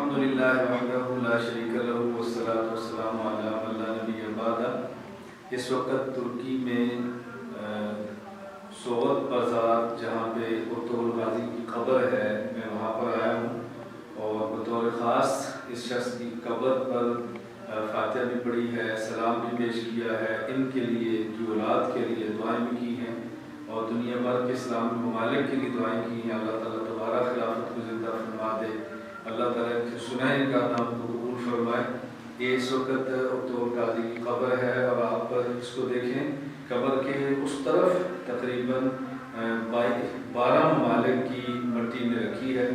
الحمد للہ وحدہ لا شریک لہ والصلاۃ والسلام علی من لا نبی بعدہ۔ اس وقت ترکی میں سوغت بازار جہاں پہ ارطغرل غازی کی قبر ہے، میں وہاں پر آیا ہوں اور بطور خاص اس شخص کی قبر پر فاتحہ بھی پڑھی ہے، سلام بھی پیش کیا ہے، ان کے لیے کی اولاد کے لیے دعائیں بھی کی ہیں اور دنیا بھر کے اسلامی ممالک کے لیے دعائیں کی ہیں۔ اللہ تعالیٰ دوبارہ خلافت کو زندہ فرما دے، اللہ تعالیٰ ان سے سنائے، ان کا نام کو قبول فرمائے۔ یہ اس وقت ارطغرل غازی کی قبر ہے اور آپ اس کو دیکھیں، قبر کے اس طرف تقریباً 12 ممالک کی مٹی میں رکھی ہے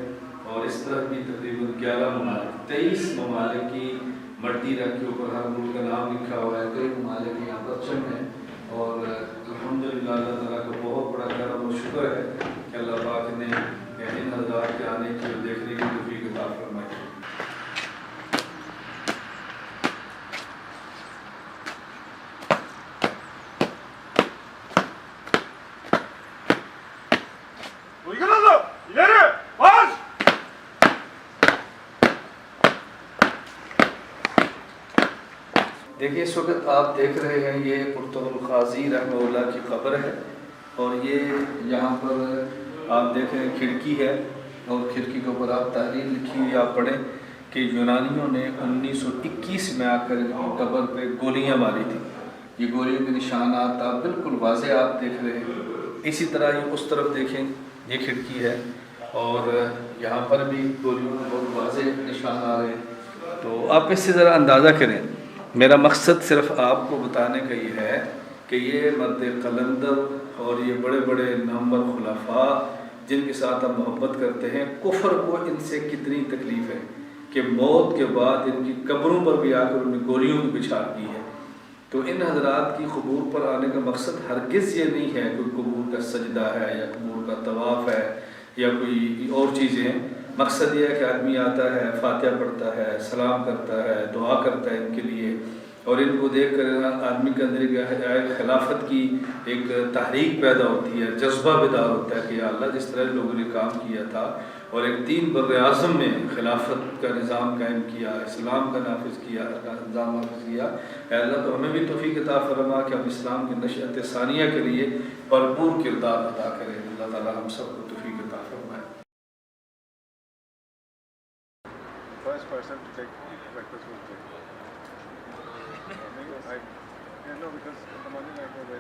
اور اس طرف بھی تقریباً 11 ممالک 23 ممالک کی مٹی رکھ کے اوپر ہر ملک کا نام لکھا ہوا ہے، کئی ممالک یہاں پر چم ہیں اور الحمدللہ اللہ تعالیٰ کا بہت بڑا کرم و شکر ہے کہ اللہ پاک نے ان حضرات کے آنے کی اور دیکھنے کی توفیق عطا فرمائی۔ دیکھیے اس وقت آپ دیکھ رہے ہیں یہ ارطغرل غازی رحمہ اللہ کی قبر ہے اور یہ یہاں پر آپ دیکھیں کھڑکی ہے اور کھڑکی کے اوپر آپ تحریر لکھی ہوئی آپ پڑھیں کہ یونانیوں نے 1921 میں آ کر ان کی قبر پہ گولیاں ماری تھیں۔ یہ گولیوں کے نشانات آپ بالکل واضح آپ دیکھ رہے ہیں۔ اسی طرح یہ اس طرف دیکھیں، یہ کھڑکی ہے اور یہاں پر بھی گولیوں کے بہت واضح نشان آ رہے ہیں۔ تو آپ اس سے ذرا اندازہ کریں، میرا مقصد صرف آپ کو بتانے کا یہ ہے کہ یہ مرد قلندر اور یہ بڑے بڑے نامور خلفاء جن کے ساتھ ہم محبت کرتے ہیں، کفر کو ان سے کتنی تکلیف ہے کہ موت کے بعد ان کی قبروں پر بھی آ کر انہوں نے گولیوں کی بچھا کی ہے۔ تو ان حضرات کی قبور پر آنے کا مقصد ہرگز یہ نہیں ہے کوئی قبور کا سجدہ ہے یا قبور کا طواف ہے یا کوئی اور چیزیں ہیں۔ مقصد یہ ہے کہ آدمی آتا ہے، فاتحہ پڑھتا ہے، سلام کرتا ہے، دعا کرتا ہے ان کے لیے، اور ان کو دیکھ کر آدمی کے اندر ایک خلافت کی ایک تحریک پیدا ہوتی ہے، جذبہ بیدار ہوتا ہے کہ یا اللہ جس طرح لوگوں نے کام کیا تھا اور ایک 3 بر اعظم میں خلافت کا نظام قائم کیا، اسلام کا نافذ کیا، نظام نافذ کیا، اے اللہ تو ہمیں بھی توفیق عطا فرما کہ ہم اسلام کی نشأت ثانیہ کے لیے بھرپور کردار ادا کریں۔ اللہ تعالیٰ ہم سب کو توفیق عطا فرمائے۔ First person to take breakfast was Jay. I know because in the morning I go very